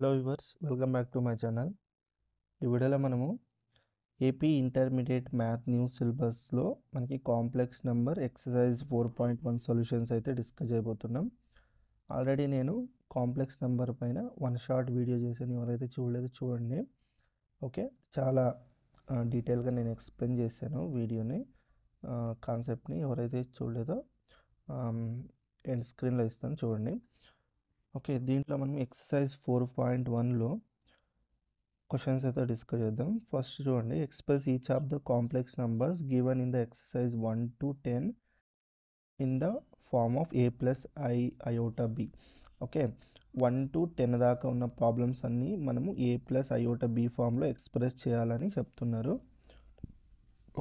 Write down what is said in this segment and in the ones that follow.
Hello viewers, welcome back to my channel. ఈ వీడియోలో మనము ఏపీ ఇంటర్మీడియట్ మ్యాథ్ న్యూ సిలబస్లో మనకి కాంప్లెక్స్ నెంబర్ ఎక్సర్సైజ్ 4.1 సొల్యూషన్స్ అయితే డిస్కస్ చేయబోతున్నాం. ఆల్రెడీ నేను కాంప్లెక్స్ నెంబర్ పైన వన్ షార్ట్ వీడియో చేశాను. ఎవరైతే చూడలేదు చూడండి. ఓకే, చాలా డీటెయిల్గా నేను ఎక్స్ప్లెయిన్ చేశాను వీడియోని, కాన్సెప్ట్ని. ఎవరైతే చూడలేదో ఎండ్ స్క్రీన్లో ఇస్తాను, చూడండి. ఓకే, దీంట్లో మనం ఎక్సర్సైజ్ 4.1లో క్వశ్చన్స్ అయితే డిస్కస్ చేద్దాం. ఫస్ట్ చూడండి, express each of the complex numbers given in the exercise 1 to 10 in the form of a plus i iota b. Okay, 1 to 10 దాకా ఉన్న ప్రాబ్లమ్స్ అన్నీ మనము a ప్లస్ iota b ఫామ్లో express చేయాలని చెప్తున్నారు.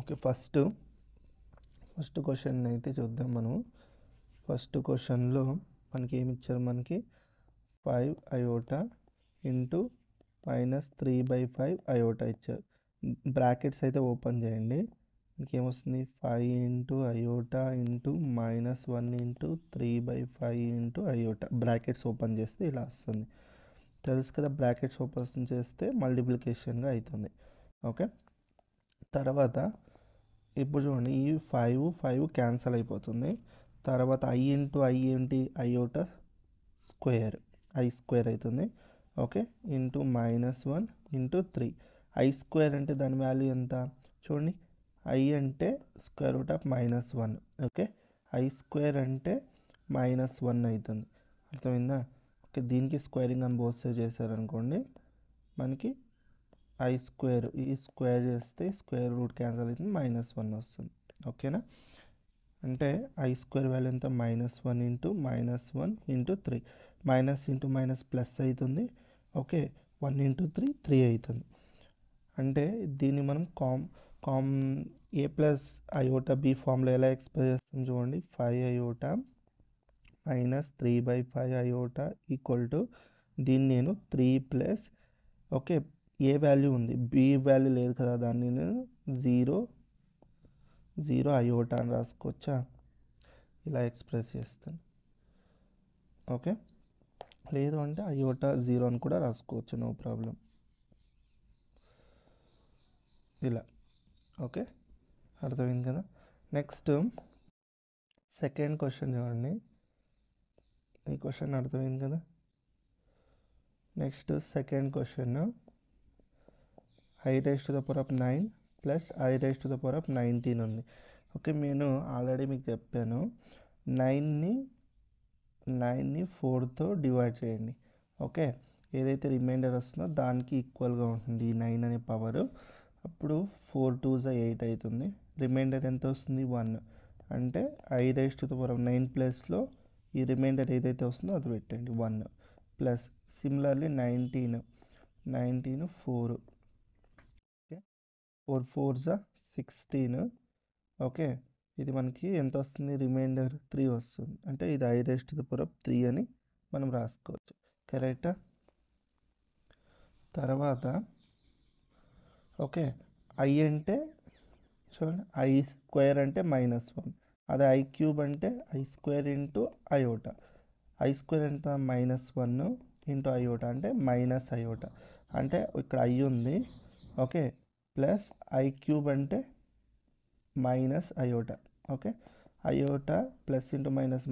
ఓకే, ఫస్ట్ క్వశ్చన్ అయితే చూద్దాం మనము. ఫస్ట్ క్వశ్చన్లో మనకి ఏమి ఇచ్చారు, మనకి 5 iota ఇంటూ -3/5 iota ఇచ్చారు. బ్రాకెట్స్ అయితే ఓపెన్ చేయండి. మనకి ఏమొస్తుంది, 5 into iota into -1 into 3/5 into iota. Brackets open చేస్తే ఇలా వస్తుంది, తెలుసు కదా. బ్రాకెట్స్ ఓపెన్ చేస్తే మల్టిప్లికేషన్గా అవుతుంది. ఓకే, తర్వాత ఇప్పుడు చూడండి, ఈ 5 క్యాన్సల్ అయిపోతుంది. తర్వాత i ఇంటూ i ఏంటి, iota స్క్వేర్, i స్క్వేర్ అవుతుంది. Okay, into -1 into 3. i square అంటే దాని వాల్యూ ఎంత చూడండి, i అంటే square root of -1. Okay, i square అంటే -1 అవుతుంది. అర్థమైందా? ఓకే, దీనికి స్క్వేరింగ్ అని బోత్ సైడ్ చేశారనుకోండి, మనకి i స్క్వేర్, ఈ స్క్వేర్ చేస్తే స్క్వేర్ రూట్ క్యాన్సల్ అవుతుంది, -1 వస్తుంది. ఓకేనా? అంటే i స్క్వేర్ వాల్యూ ఎంత, -1 into -1 into 3. Minus into minus plus అవుతుంది. ఓకే, 1 ఇంటూ 3 అవుతుంది. అంటే దీన్ని మనం a ప్లస్ iota b ఫామ్లో ఎలా ఎక్స్ప్రెస్ చేస్తాం చూడండి. 5 iota -3/5 iota ఈక్వల్ టు, దీన్ని నేను 3 ప్లస్, ఓకే, ఏ వాల్యూ ఉంది, b వాల్యూ లేదు కదా, దాన్ని నేను 0 iota అని రాసుకోవచ్చా, ఇలా ఎక్స్ప్రెస్ చేస్తాను. ఓకే, లేదు అంటే iota 0 అని కూడా రాసుకోవచ్చు, నో ప్రాబ్లం, ఇలా. ఓకే, అర్థమైంది కదా. నెక్స్ట్ సెకండ్ క్వశ్చన్ చూడండి. ఈ క్వశ్చన్ అర్థమైంది కదా. Next second question, i⁻9 plus i⁻19 ఉంది. ఓకే, నేను ఆల్రెడీ మీకు చెప్పాను, 9ని 4తో డివైడ్ చేయండి. ఓకే, ఏదైతే రిమైండర్ వస్తుందో దానికి ఈక్వల్గా ఉంటుంది ఈ 9 అనే పవర్. అప్పుడు 4 2s 8 అవుతుంది. రిమైండర్ ఎంత వస్తుంది, 1. అంటే i⁻9 ప్లస్లో ఈ రిమైండర్ ఏదైతే వస్తుందో అది పెట్టండి, 1 plus. Similarly 19 4. Okay, 4 4s 16. Okay, ఇది మనకి ఎంత వస్తుంది, రిమైండర్ 3 వస్తుంది. అంటే ఇది i⁻3 అని మనం రాసుకోవచ్చు, కరెక్టా? తర్వాత ఓకే, i అంటే చూడండి, i స్క్వేర్ అంటే -1, అదే i క్యూబ్ అంటే i square into iota. i square ఎంత, -1 ఇంటూ iota అంటే -iota. అంటే ఇక్కడ i ఉంది. ఓకే, ప్లస్ i క్యూబ్ అంటే -iota. Okay, iota plus into minus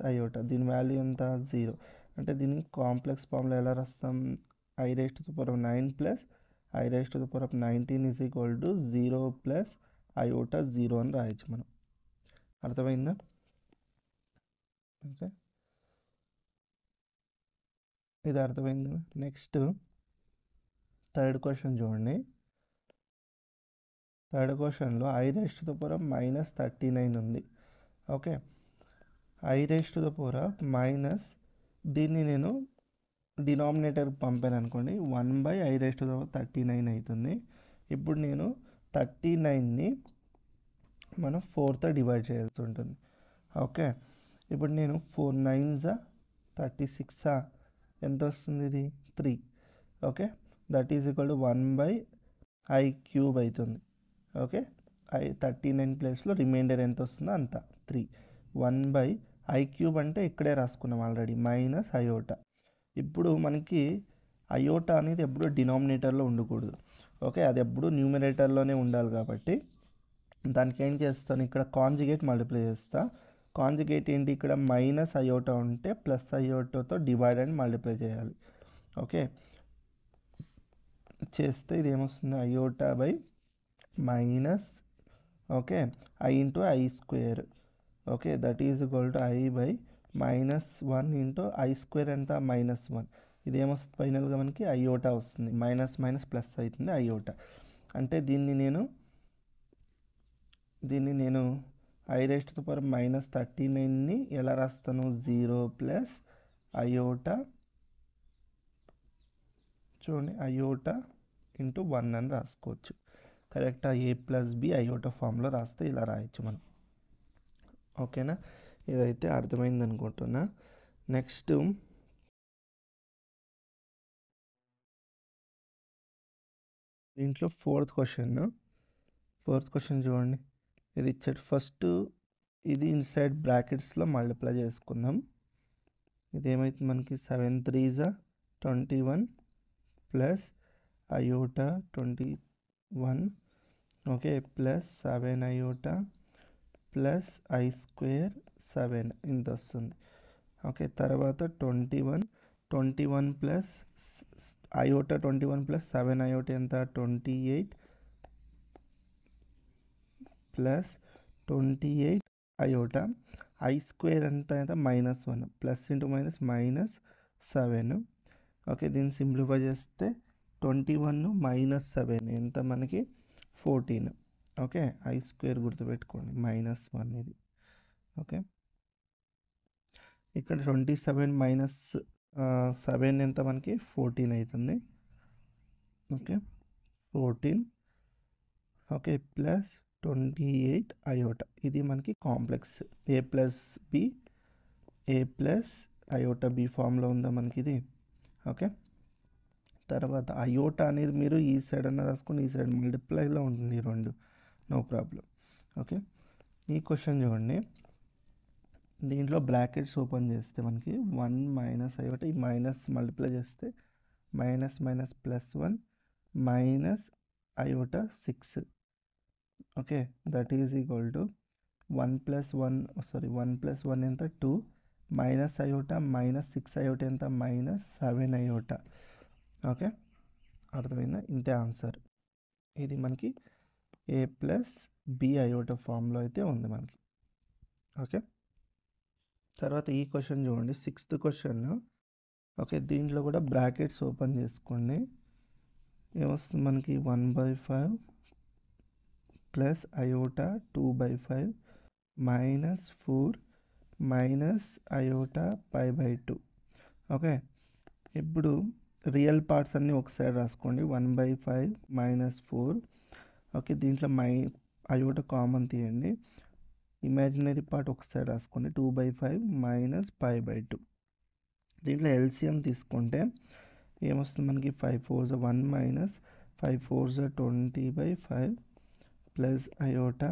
-iota, దీని వాల్యూ ఎంత, 0. అంటే దీన్ని కాంప్లెక్స్ ఫామ్లో ఎలా రాస్తాం, i⁻9 plus i⁻19 is equal to 0 plus iota 0 అని రాయొచ్చు మనం. అర్థమైందా? ఓకే, ఇది అర్థమైంది. నెక్స్ట్ థర్డ్ క్వశ్చన్ చూడండి. థర్డ్ క్వశ్చన్లో i⁻39 ఉంది. ఓకే, i⁻⁻, దీన్ని నేను డినామినేటర్ పంపాను అనుకోండి, 1/i⁻39 అవుతుంది. ఇప్పుడు నేను 39ని మనం 4తో డివైడ్ చేయాల్సి ఉంటుంది. ఓకే, ఇప్పుడు నేను 4 9s 36 ఎంత వస్తుంది, ఇది 3. Okay, that is equal to 1/i³ అవుతుంది. ఓకే, i39 ప్లేస్లో రిమైండర్ ఎంత వస్తుందో అంత 3. 1/i³ అంటే ఇక్కడే రాసుకున్నాం ఆల్రెడీ, -iota. ఇప్పుడు మనకి అయోటా అనేది ఎప్పుడు డినామినేటర్లో ఉండకూడదు. ఓకే, అది ఎప్పుడు న్యూమినేటర్లోనే ఉండాలి. కాబట్టి దానికి ఏం చేస్తాను, ఇక్కడ కాంజుగేట్ మల్టిప్లై చేస్తా. కాంజుగేట్ ఏంటి, ఇక్కడ మైనస్ అయోటా ఉంటే ప్లస్ అయోటాతో డివైడ్ అని మల్టిప్లై చేయాలి. ఓకే, చేస్తే ఇది ఏమొస్తుంది, iota by minus, okay, I into I square. Okay, that is equal to I by -1 into I square ఎంత, -1. ఇదేమొస్తుంది ఫైనల్గా మనకి అయోటా వస్తుంది. మైనస్ మైనస్ ప్లస్ అవుతుంది అయోటా. అంటే దీన్ని నేను i⁻39ని ఎలా రాస్తాను, 0 ప్లస్ అయోటా, చూడండి అయోటా ఇంటూ 1 అని రాసుకోవచ్చు. కరెక్టా, a ప్లస్ బి అయోటా ఫామ్లో రాస్తే ఇలా రాయొచ్చు మనం. ఓకేనా, ఇదైతే అర్థమైంది అనుకుంటున్నా. నెక్స్ట్ దీంట్లో ఫోర్త్ క్వశ్చన్ చూడండి. ఇది ఇచ్చాడు. ఫస్ట్ ఇది ఇన్సైడ్ బ్రాకెట్స్లో మల్టిప్లై చేసుకుందాం. ఇది ఏమైతుంది మనకి, 7 3s 21 plus iota 21, okay, plus 7 iota plus I square 7 ఇంత వస్తుంది. ఓకే, తర్వాత 21 ప్లస్ అయోటా 21 ప్లస్ 7 అయోటా ఎంత, 28 ప్లస్ 28 అయోటా, ఐ స్క్వేర్ ఎంత -1, ప్లస్ ఇంటూ మైనస్ -7. ఓకే, దీన్ని సింప్లిఫై చేస్తే 21 -7 ఎంత మనకి 14. ఓకే, ఐ స్క్వేర్ గుర్తుపెట్టుకోండి, -1 ఇది. ఓకే, ఇక్కడ 27 మైనస్ 7 ఎంత మనకి 14 అవుతుంది. ఓకే, 14, ఓకే, ప్లస్ 28 అయోటా, ఇది మనకి కాంప్లెక్స్ ఏ ప్లస్ అయోటా బి ఫామ్లో ఉందా మనకి ఇది. ఓకే, తర్వాత అయోటా అనేది మీరు ఈ సైడ్ అన్న రాసుకొని ఈ సైడ్ మల్టిప్లైలో ఉంటుంది, రెండు, నో ప్రాబ్లం. ఓకే, ఈ క్వశ్చన్ చూడండి. దీంట్లో బ్రాకెట్స్ ఓపెన్ చేస్తే మనకి 1 మైనస్ అయోటా, ఈ మైనస్ మల్టిప్లై చేస్తే minus minus +1 minus iota 6. Okay, that is equal to 1 + 1 ఎంత 2, మైనస్ అయోటా -6 అయోటా ఎంత -7 అయోటా. ఓకే, అర్థమైందా, ఇంతే ఆన్సర్. ఇది మనకి ఏ ప్లస్ బి అయోటా ఫామ్లో అయితే ఉంది మనకి. ఓకే, తర్వాత ఈ క్వశ్చన్ చూడండి, 6th క్వశ్చన్. ఓకే, దీంట్లో కూడా బ్రాకెట్స్ ఓపెన్ చేసుకోండి. ఏమొస్తుంది మనకి, 1/5 plus iota 2/5 -4 minus iota π/2. Okay, ఇప్పుడు రియల్ పార్ట్స్ అన్నీ ఒక సైడ్ రాసుకోండి. 1/5 -4. ఓకే, దీంట్లో అయోటా కామన్ తీయండి. ఇమాజినరీ పార్ట్ ఒక సైడ్ రాసుకోండి, 2/5 మైనస్ π/2. దీంట్లో ఎల్సిఎం తీసుకుంటే ఏమొస్తుంది మనకి, 5 4s 1 minus 5 4s 20/5 plus iota.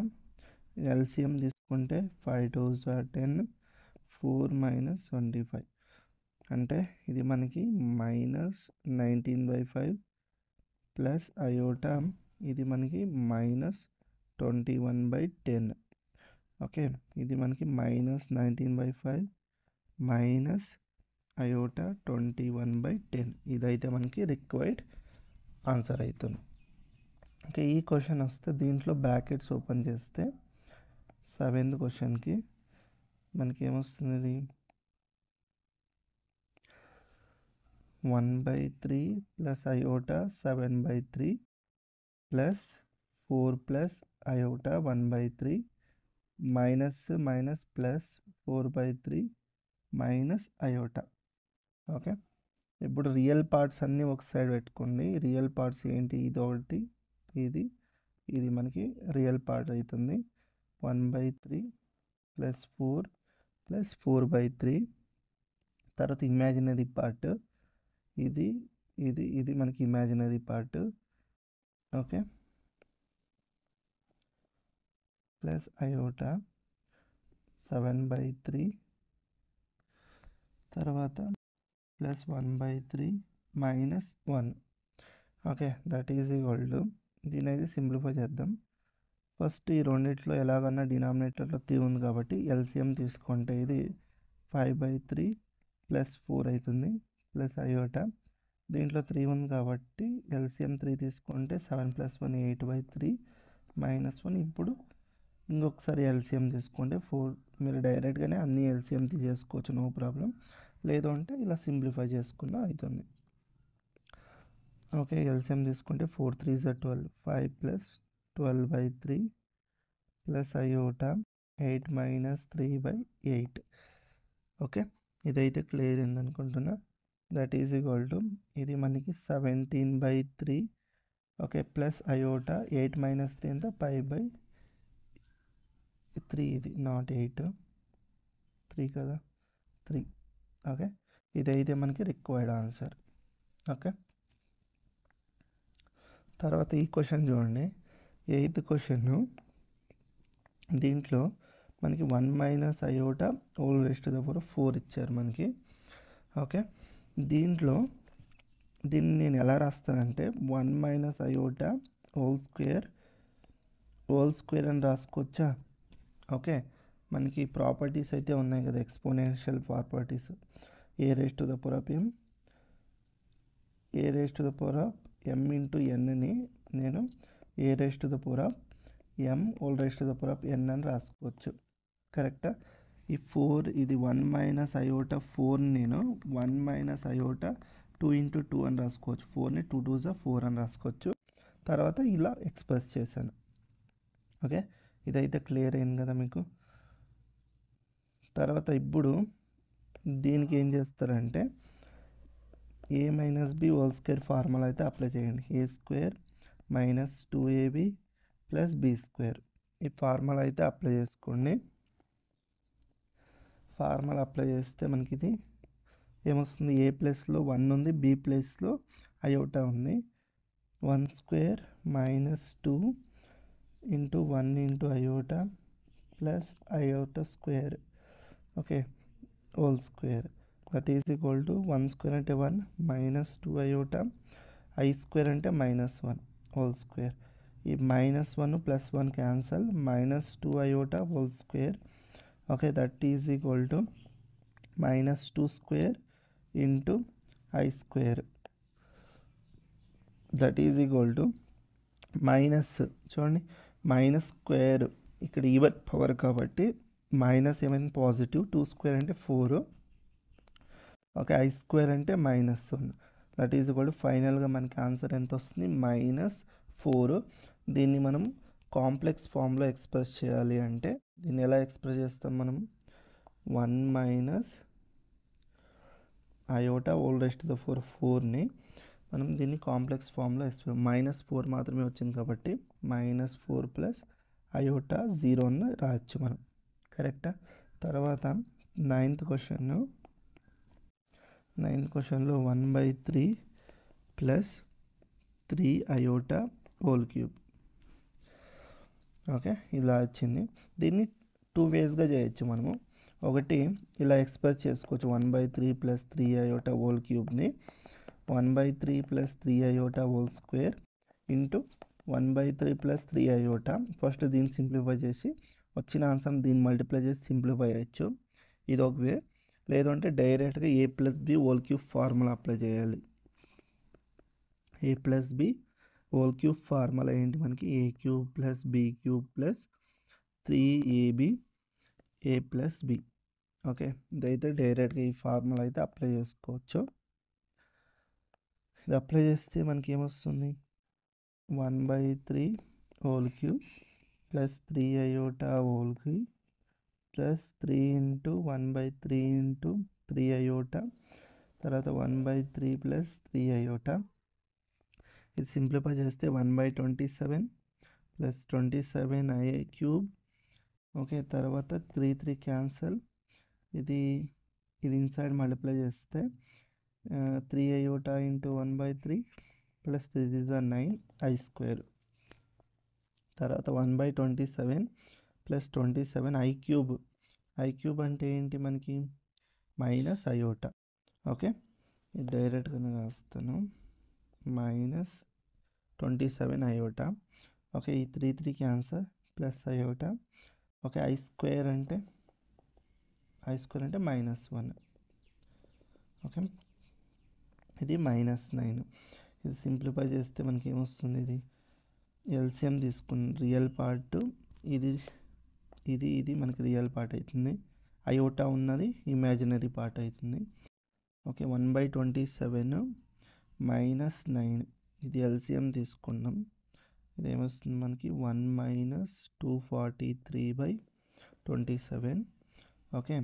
LCM తీసుకుంటే 5 2s 10, 4 మైనస్ 25, అంటే ఇది మనకి -19/5 ప్లస్ అయోటా, ఇది మనకి -21/10. ఓకే, ఇది మనకి -19/5 మైనస్ అయోటా 21/10. ఇదైతే మనకి రిక్వైర్డ్ ఆన్సర్ అవుతుంది. ఓకే, ఈ క్వశ్చన్ వస్తే దీంట్లో బ్రాకెట్స్ ఓపెన్ చేస్తే 7th క్వశ్చన్కి మనకి ఏమొస్తుంది, 1/3 plus iota 7/3 plus 4 plus iota 1/3 minus minus plus 4/3 minus iota. Okay, ఇప్పుడు రియల్ పార్ట్స్ అన్నీ ఒక సైడ్ పెట్టుకోండి. రియల్ పార్ట్స్ ఏంటి, ఇది ఒకటి, ఇది మనకి రియల్ పార్ట్ అవుతుంది. 1/3 ప్లస్ 4 ప్లస్ 4/3. తర్వాత ఇమాజినరీ పార్ట్ ఇది మనకి imaginary part. Okay, plus iota 7/3, తర్వాత plus 1/3 minus 1. Okay, that is equal to, దీని అయితే సింప్లిఫై చేద్దాం. ఫస్ట్ ఈ రెండిట్లో ఎలాగన్నా డినామినేటర్లో 3 ఉంది కాబట్టి ఎల్సిఎం తీసుకుంటే ఇది 5/3 ప్లస్ 4 అవుతుంది ప్లస్ అయోటా. దీంట్లో 3 ఉంది కాబట్టి ఎల్సిఎం 3 తీసుకుంటే 7 + 1 8/3 -1. ఇప్పుడు ఇంకొకసారి ఎల్సిఎం తీసుకుంటే 4. మీరు డైరెక్ట్గానే అన్ని ఎల్సిఎం తీసేసుకోవచ్చు, నో ప్రాబ్లం. లేదు అంటే ఇలా సింప్లిఫై చేసుకున్న అవుతుంది. ఓకే, ఎల్సిఎం తీసుకుంటే 4 3 = 12, 5 + 12/3 ప్లస్ అయోటా 8 - 3/8. ఓకే, ఇదైతే క్లియర్ అయింది అనుకుంటున్నా. దట్ ఈజ్ ఈక్వల్ టు, ఇది మనకి 17/3. ఓకే, ప్లస్ అయోటా 8 - 3 ఎంత, 5/3. ఇది నాట్ 8, 3 కదా, 3. ఓకే, ఇదైతే మనకి రిక్వైర్డ్ ఆన్సర్. ఓకే, తర్వాత ఈ క్వశ్చన్ చూడండి, 8th క్వశ్చన్. దీంట్లో మనకి 1 - iota whole raised to the power 4 ఇచ్చారు మనకి. ఓకే, దీంట్లో దీన్ని నేను ఎలా రాస్తానంటే 1 - అయోటా హోల్ స్క్వేర్ అని రాసుకోవచ్చా? ఓకే, మనకి ప్రాపర్టీస్ అయితే ఉన్నాయి కదా, exponential properties. A raised to the power of m into nని నేను a raised to the power of m whole raised to the power of n అని రాసుకోవచ్చు. కరెక్టా? ఈ 4, ఇది 1 - అయోటా 4 నేను 1 - అయోటా 2 × 2 అని రాసుకోవచ్చు. 4ని 2 × 2 = 4 అని రాసుకోవచ్చు. తర్వాత ఇలా ఎక్స్ప్రెస్ చేశాను. ఓకే, ఇదైతే క్లియర్ అయింది కదా మీకు. తర్వాత ఇప్పుడు దీనికి ఏం చేస్తారంటే a - b whole square formula అయితే అప్లై చేయండి. a² - 2ab + b². ఈ ఫార్ములా అయితే అప్లై చేసుకోండి. ఫార్ములా అప్లై చేస్తే మనకి ఇది ఏమొస్తుంది, ఏ ప్లేస్లో 1 ఉంది, బి ప్లేస్లో అయోటా ఉంది. 1² - 2 × 1 × iota plus iota square. Okay, whole square. That is equal to 1² అంటే 1 -2 అయోటా, i² అంటే -1 హోల్ స్క్వేర్. ఈ -1 + 1 cancel, -2 iota whole square. Okay, that is equal to -2² × i². That is equal to minus, చూడండి, -² ఇక్కడ even power కాబట్టి minus ఏమైంది, positive. 2² అంటే 4. Okay, i² అంటే -1. That is equal to, ఫైనల్గా మనకి ఆన్సర్ ఎంత వస్తుంది, -4. దీన్ని మనం కాంప్లెక్స్ ఫామ్లో ఎక్స్ప్రెస్ చేయాలి అంటే దీన్ని ఎలా ఎక్స్ప్రెస్ చేస్తాం మనం, 1 - iota whole raised to the power of మనం దీన్ని కాంప్లెక్స్ ఫామ్లో -4 మాత్రమే వచ్చింది కాబట్టి -4 ప్లస్ అయోటా 0 అని రాయొచ్చు మనం. కరెక్టా? తర్వాత 9th క్వశ్చన్లో 1/3 plus 3 iota whole cube. Okay, ఇలా వచ్చింది. దీన్ని 2 వేస్గా చేయొచ్చు మనము. ఒకటి ఇలా ఎక్స్ప్రెస్ చేసుకోవచ్చు, 1/3 ప్లస్ 3 అయోటా హోల్ క్యూబ్ని 1/3 plus 3 iota whole square into 1/3 plus 3 iota. First దీన్ని సింప్లిఫై చేసి వచ్చిన ఆన్సర్ దీన్ని మల్టిప్లై చేసి సింప్లిఫై చేయొచ్చు. ఇది ఒక వే. లేదంటే డైరెక్ట్గా a + b whole cube formula apply చేయాలి. a + b whole cube formula ఏంటి మనకి, a³ + b³ + 3ab a + b. Okay, ఇదైతే డైరెక్ట్గా ఈ ఫార్ములా అయితే అప్లై చేసుకోవచ్చు. ఇది అప్లై చేస్తే మనకి ఏమొస్తుంది, 1/3 whole cube plus 3 iota whole cube plus 3 × 1/3 × 3 iota, తర్వాత 1/3 ప్లస్ 3 అయోటా. ఇది సింప్లిఫై చేస్తే 1/27 ప్లస్ 27i³. ఓకే, తర్వాత 3 క్యాన్సల్, ఇది ఇన్సైడ్ మల్టిప్లై చేస్తే 3 అయోటా × 1/3 ప్లస్ 3 × 9 i². తర్వాత 1/27 ప్లస్ 27 i³ అంటే ఏంటి మనకి, మైనస్ అయోటా. ఓకే, ఇది డైరెక్ట్గానే రాస్తాను, మైనస్ 27 అయోటా. ఓకే, ఈ 3 cancer, plus iota. Okay, I square అంటే -1. ఓకే, ఇది -9. ఇది సింప్లిఫై చేస్తే మనకి ఏమొస్తుంది, ఇది ఎల్సిఎం తీసుకుని రియల్ పార్ట్ ఇది ఇది ఇది మనకి రియల్ పార్ట్ అవుతుంది, అయోటా ఉన్నది ఇమాజినరీ పార్ట్ అవుతుంది. ఓకే, 1/27 -9 ఇది ఎల్సిఎం తీసుకున్నాం, ఇది ఏమొస్తుంది మనకి 1 - 243/27. ఓకే,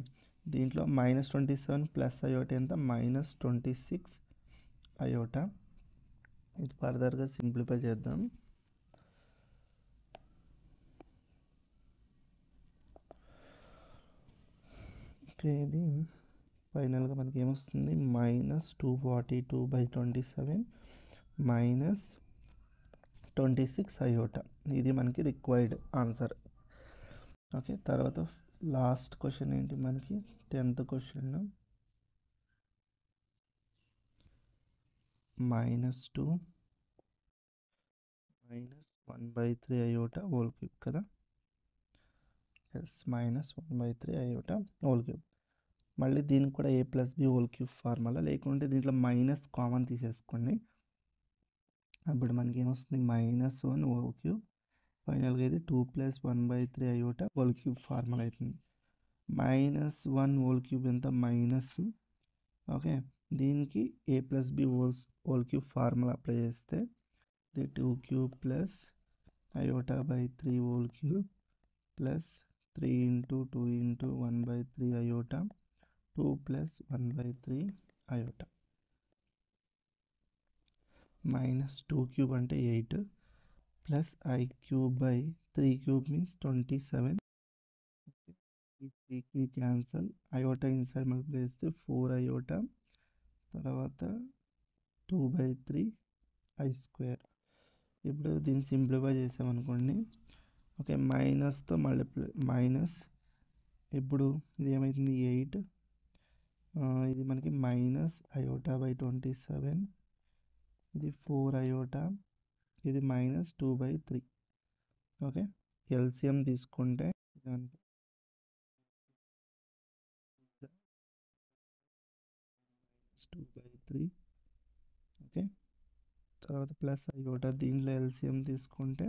దీంట్లో -27 ప్లస్ అయోటా ఎంత, -26 అయోటా. ఇది ఫర్దర్గా సింప్లిఫై చేద్దాం. ఓకే, ఇది ఫైనల్గా మనకి ఏమొస్తుంది, -242/27 -26 అయోటా. ఇది మనకి రిక్వైర్డ్ ఆన్సర్. ఓకే, తర్వాత లాస్ట్ క్వశ్చన్ ఏంటి మనకి 10th question, -2 -1/3 iota whole cube కదా. Yes, -1/3 iota whole cube. మళ్ళీ దీనికి కూడా a + b whole cube formula, లేకుంటే దీంట్లో మైనస్ కామన్ తీసేసుకోండి. అప్పుడు మనకి ఏమొస్తుంది, -1 హోల్ క్యూబ్. ఫైనల్గా ఇది 2 + 1/3 అయోటా హోల్ క్యూబ్ ఫార్ములా అవుతుంది. -1 హోల్ క్యూబ్ ఎంత, మైనస్. ఓకే, దీనికి a + b whole cube formula apply చేస్తే ఇది 2³ ప్లస్ అయోటా/3 whole cube plus 3 × 2 × 1/3 iota 2 + 1/3 iota -2³ అంటే 8 ప్లస్ i³ మీన్స్ 27. ఈ 3 క్యాన్సల్, అయోటా ఇన్సైడ్ మల్టిప్లై చేస్తే 4 అయోటా, తర్వాత 2/3 i². ఇప్పుడు దీన్ని సింప్లిఫై చేసామనుకోండి. ఓకే, మైనస్తో మల్టిప్లై మైనస్, ఇప్పుడు ఇది ఏమవుతుంది 8, ఇది మనకి -అయోటా/27, ఇది 4 అయోటా, ఇది -2/3. ఓకే, ఎల్సిఎం తీసుకుంటే దానికి -2/3. ఓకే, తర్వాత ప్లస్ అయోటా, దీంట్లో ఎల్సిఎం తీసుకుంటే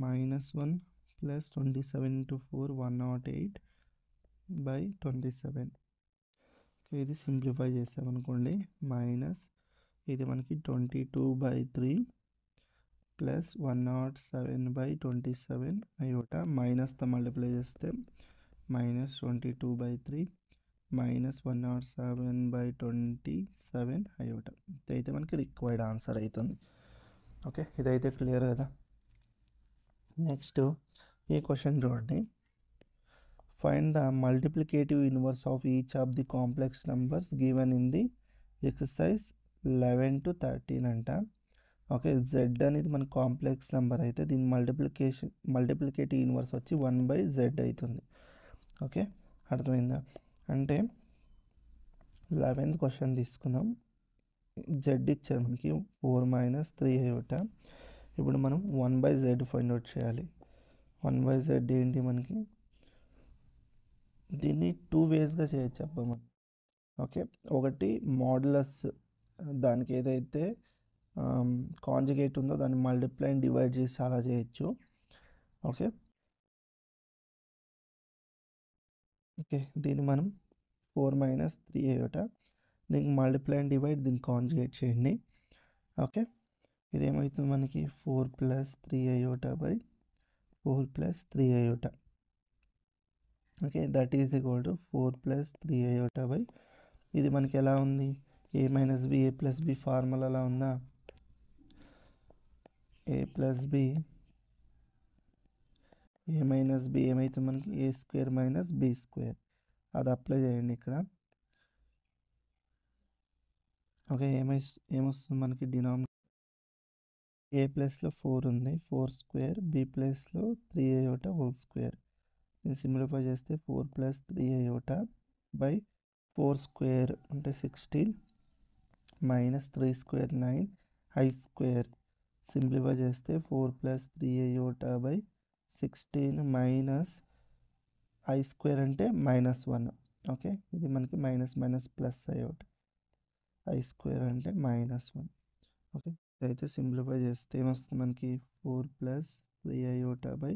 -1 ప్లస్ 27 × 4 108/27. ఇది సింప్లిఫై చేసామనుకోండి, మైనస్ ఇది మనకి 22/3 ప్లస్ 107/27 అయోటా, మైనస్తో మల్టిప్లై చేస్తే -22/3 -107/27 అయోటా. ఇదైతే మనకి రిక్వైర్డ్ ఆన్సర్ అవుతుంది. ఓకే, ఇదైతే క్లియర్ కదా. నెక్స్ట్ ఈ క్వశ్చన్ చూడండి, find the multiplicative inverse of each of the complex numbers given in the exercise 11 to 13 అంట. ఓకే, జెడ్ అనేది మన కాంప్లెక్స్ నెంబర్ అయితే దీని మల్టిప్లికేటివ్ ఇన్వర్స్ వచ్చి 1/z అవుతుంది. ఓకే, అర్థమైందా. అంటే 11th క్వశ్చన్ తీసుకుందాం, జెడ్ ఇచ్చారు మనకి 4 - 3 అయోటా. ఇప్పుడు మనం 1/z ఫైండ్ అవుట్ చేయాలి. 1/z ఏంటి మనకి, దీన్ని 2 వేస్గా చేయొచ్చు అబ్బా మనం. ఓకే, ఒకటి మోడ్యులస్, దానికి ఏదైతే కాంజుగేట్ ఉందో దాన్ని మల్టిప్లై అండ్ డివైడ్ చేసి అలా చేయొచ్చు. ఓకే, దీన్ని మనం 4 - 3 అయోటా, దీనికి మల్టిప్లై అండ్ డివైడ్, దీన్ని కాంజుగేట్ చేయండి. ఓకే, ఇదేమవుతుంది మనకి 4 + 3 అయోటా/4 + 3 iota. Okay, that is equal to 4 + 3 iota/, ఇది మనకి ఎలా ఉంది, a - b a + b formula అలా ఉందా, a + b ఏమవుతుంది మనకి a² - b², అది అప్లై చేయండి ఇక్కడ. ఓకే, ఏమొస్తుంది మనకి డినామినేటర్, a ప్లస్లో 4 ఉంది, 4², b ప్లస్లో 3 అయోటా హోల్ స్క్వేర్. దీన్ని సింప్లిఫై చేస్తే 4 + 3 అయోటా/4 4 స్క్వేర్ అంటే 16 minus 3 square 9 I square simplify చేస్తే 4 plus 3 iota by 16 minus I square అంటే -1. ఓకే, ఇది మనకి minus minus plus iota I square అంటే -1. ఓకే, అయితే సింప్లిఫై చేస్తే ఏమొస్తుంది మనకి 4 ప్లస్ 3 అయోటా బై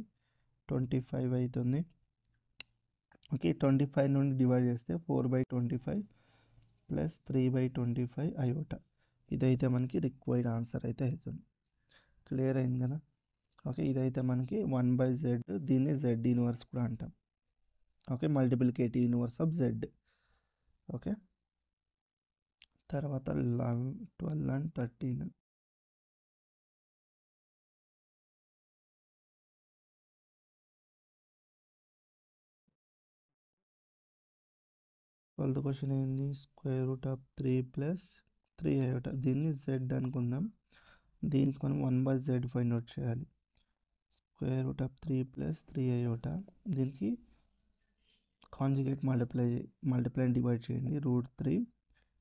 25 అవుతుంది. ఓకే, 25 నుండి డివైడ్ చేస్తే 4/25 ప్లస్ 3/25 అయోటా. ఇదైతే మనకి రిక్వైర్డ్ ఆన్సర్ అయితే అవుతుంది. క్లియర్ అయింది కదా. ఓకే, ఇదైతే మనకి 1/z, దీన్ని z ఇన్వర్స్ కూడా అంటాం. Okay, multiplicative inverse of z. Okay, తర్వాత 11, 12 అండ్ 13. ట్వెల్త్ క్వశ్చన్ ఏంది, square root of 3 plus 3 iota. దీన్ని z అనుకుందాం. దీనికి మనం 1/z ఫైండ్ అవుట్ చేయాలి. Square root of 3 plus 3 iota, దీనికి కాంజుగేట్ మల్టిప్లై డివైడ్ చేయండి √3.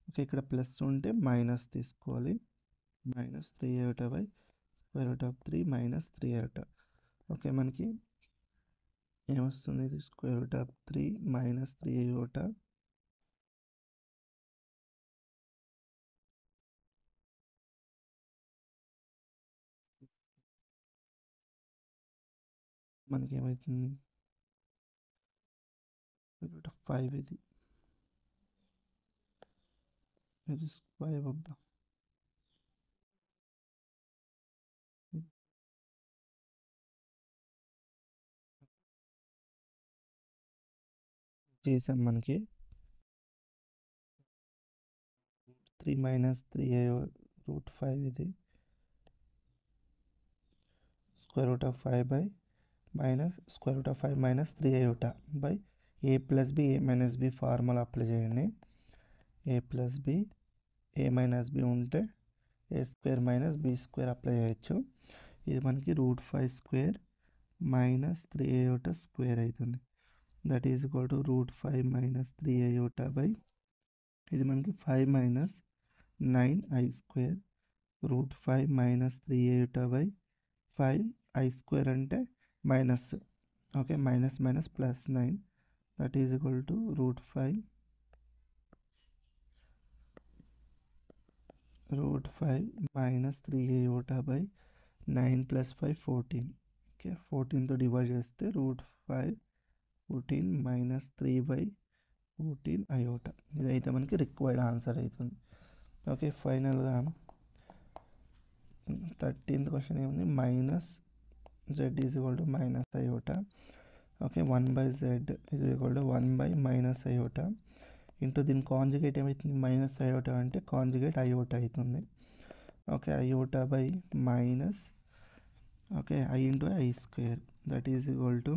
ఓకే, ఇక్కడ ప్లస్ ఉంటే మైనస్ తీసుకోవాలి. -3 iota by square root of 3 minus 3 iota. Okay, మనకి ఏమొస్తుంది, ఇది square root of 3 minus 3 iota మనకి ఏమవుతుంది √5. ఇది 5 అబ్బా, చేసాం. మనకి 3 మైనస్ 3 √5, ఇది square root of 5 by square root of 5 minus 3 iota by a plus B a minus B formula apply చేయండి. a plus B a minus B ఉంటే a square minus B square apply చేయొచ్చు. ఇది మనకి √5 square minus 3 iota square అవుతుంది. That is equal to √5 minus 3 iota by, ఇది మనకి 5 minus 9 I square √5 minus 3 iota by 5 i square అంటే minus. Okay, minus minus plus 9, that is equal to √5 minus 3 iota by 9 plus 5 14. Okay, 14తో divide చేస్తే √5 14 minus 3/14 iota. ఇదైతే మనకి required answer అవుతుంది. Okay, ఫైనల్గా 13th question ఏముంది, minus z is equal to minus iota. Okay, 1/z is equal to 1 minus iota into దీని conjugate ఏమవుతుంది, minus iota అంటే కాంజుగేట్ అయోటా అవుతుంది. Okay, iota by minus, okay, I into I square, that is equal to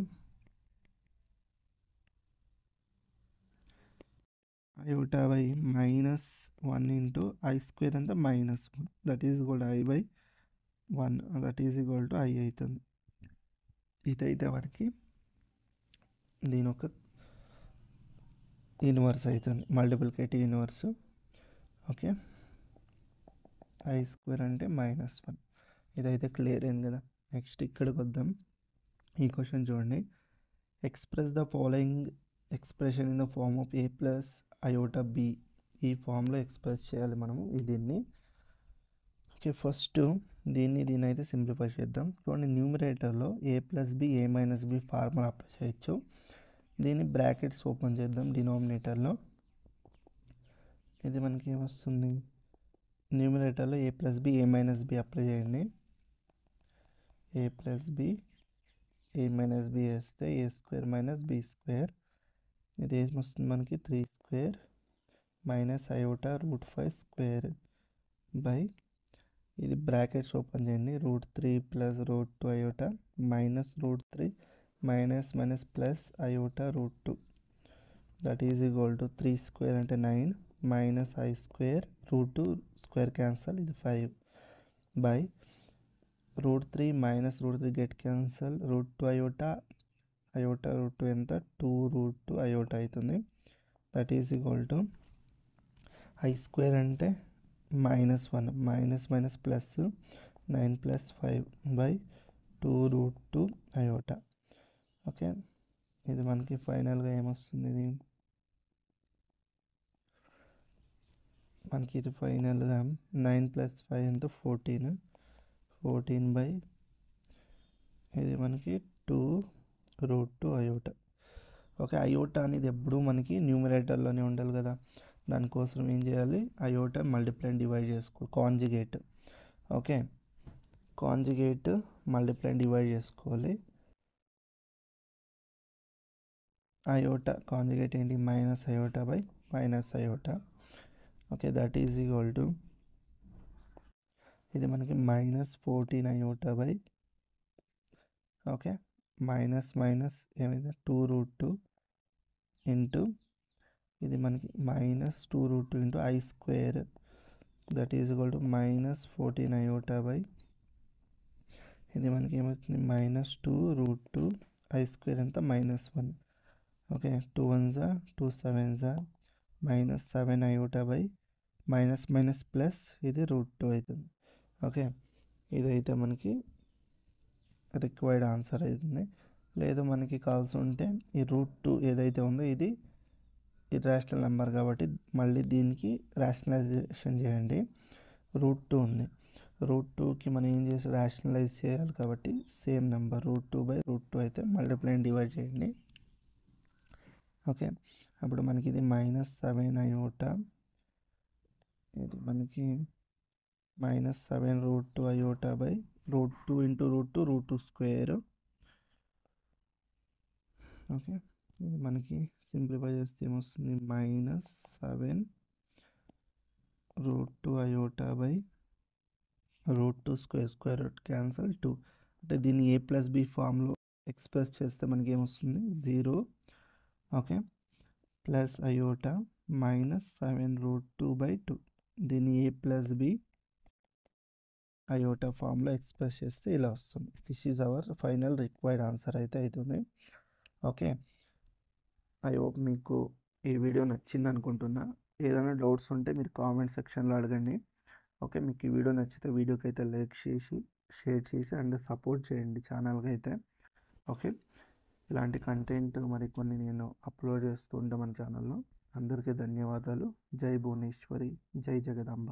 iota by -1 into I square అంతా -1, that is equal to I by 1, that is equal to I అవుతుంది. ఇదైతే మనకి దీని ఒక inverse అవుతుంది, multiplicative inverse. Okay, I square అంటే -1. ఇదైతే clear అయింది కదా. నెక్స్ట్ ఇక్కడికి వద్దాం. ఈ క్వశ్చన్ చూడండి, express the following expression in the form of a plus iota b. ఈ ఫామ్లో ఎక్స్ప్రెస్ చేయాలి మనము దీన్ని. ఓకే, ఫస్ట్ దీన్ని అయితే సింప్లిఫై చేద్దాం. చూడండి, న్యూమరేటర్లో a plus B a minus B formula apply చేయొచ్చు. దీన్ని బ్రాకెట్స్ ఓపెన్ చేద్దాం డినామినేటర్లో. ఇది మనకి ఏమొస్తుంది, న్యూమరేటర్లో a plus B a minus B apply చేయండి. a plus B a minus B వేస్తే a square minus B square, ఇది ఏమొస్తుంది మనకి 3 square minus iota √5 square by, ఇది బ్రాకెట్స్ ఓపెన్ చేయండి, √3 plus √2 iota minus √3 minus minus plus iota √2, that is equal to 3 square అంటే 9 minus I square √2 square cancel, ఇది 5 by √3 minus √3 get cancel, √2 iota √2 ఎంత 2 √2 iota అవుతుంది. That is equal to I square అంటే -1 minus minus plus 9 + 5/2√2 iota. Okay, ఇది మనకి ఫైనల్గా ఏమొస్తుంది, ఇది మనకి ఇది ఫైనల్గా 9 + 5 ఎంత 14 ఇది మనకి 2√2 అయోటా. ఓకే, అయోటా అనేది ఎప్పుడూ మనకి న్యూమరేటర్లోనే ఉండాలి కదా, దానికోసం ఏం చేయాలి, అయోటా మల్టిప్లై అండ్ డివైడ్ చేసుకో conjugate. Okay, conjugate multiply and divide చేసుకోవాలి. అయోటా కాంజుగేట్ ఏంటి, minus iota by minus iota. Okay, that is equal to ఇది మనకి -14 iota by, okay, minus minus ఏమైంది 2√2 ఇంటూ ఇది మనకి -2√2 into I square that is equal to -14 iota by ఇది మనకి ఏమవుతుంది -2√2 ఐ స్క్వేర్ ఎంత -1. Okay, 2 1s 2 7s -7 iota by minus minus plus ఇది √2 అవుతుంది. ఓకే, ఇదైతే మనకి రిక్వైర్డ్ ఆన్సర్ అవుతుంది. లేదు మనకి కావాల్సి ఉంటే ఈ √2 ఏదైతే ఉందో ఇది ఇర్రాషనల్ నెంబర్ కాబట్టి మళ్ళీ దీనికి రేషనలైజేషన్ చేయండి. √2 ఉంది, √2కి మనం ఏం చేసి రేషనలైజ్ చేయాలి కాబట్టి సేమ్ నెంబర్ √2/√2 అయితే మల్టిప్లై అండ్ డివైడ్ చేయండి. ఓకే, అప్పుడు మనకి ఇది -7 అయోటా, ఇది మనకి -7√2 iota by √2 into √2 square. Okay, ఇది మనకి సింప్లిఫై చేస్తే ఏమొస్తుంది -7√2 iota by √2 square root cancel 2. అంటే దీన్ని a+b ఫామ్లో ఎక్స్ప్రెస్ చేస్తే మనకి ఏమొస్తుంది 0. ఓకే, ప్లస్ అయోటా -7√2/2 దీన్ని a+b అయోటా ఫామ్లో ఎక్స్ప్రెస్ చేస్తే ఇలా వస్తుంది. This is our final required answer అయితే అవుతుంది. ఓకే, ఐ హోప్ మీకు ఈ వీడియో నచ్చింది అనుకుంటున్నా. ఏదైనా డౌట్స్ ఉంటే మీరు కామెంట్ సెక్షన్లో అడగండి. ఓకే, మీకు ఈ వీడియో నచ్చితే వీడియోకి అయితే లైక్ చేసి షేర్ చేసి అండ్ సపోర్ట్ చేయండి ఛానల్కి అయితే. ఓకే, ఇలాంటి కంటెంట్ మరికొన్ని నేను అప్లోడ్ చేస్తూ ఉంటాను మన ఛానల్లో. అందరికీ ధన్యవాదాలు. జై భువనేశ్వరి, జై జగదాంబ.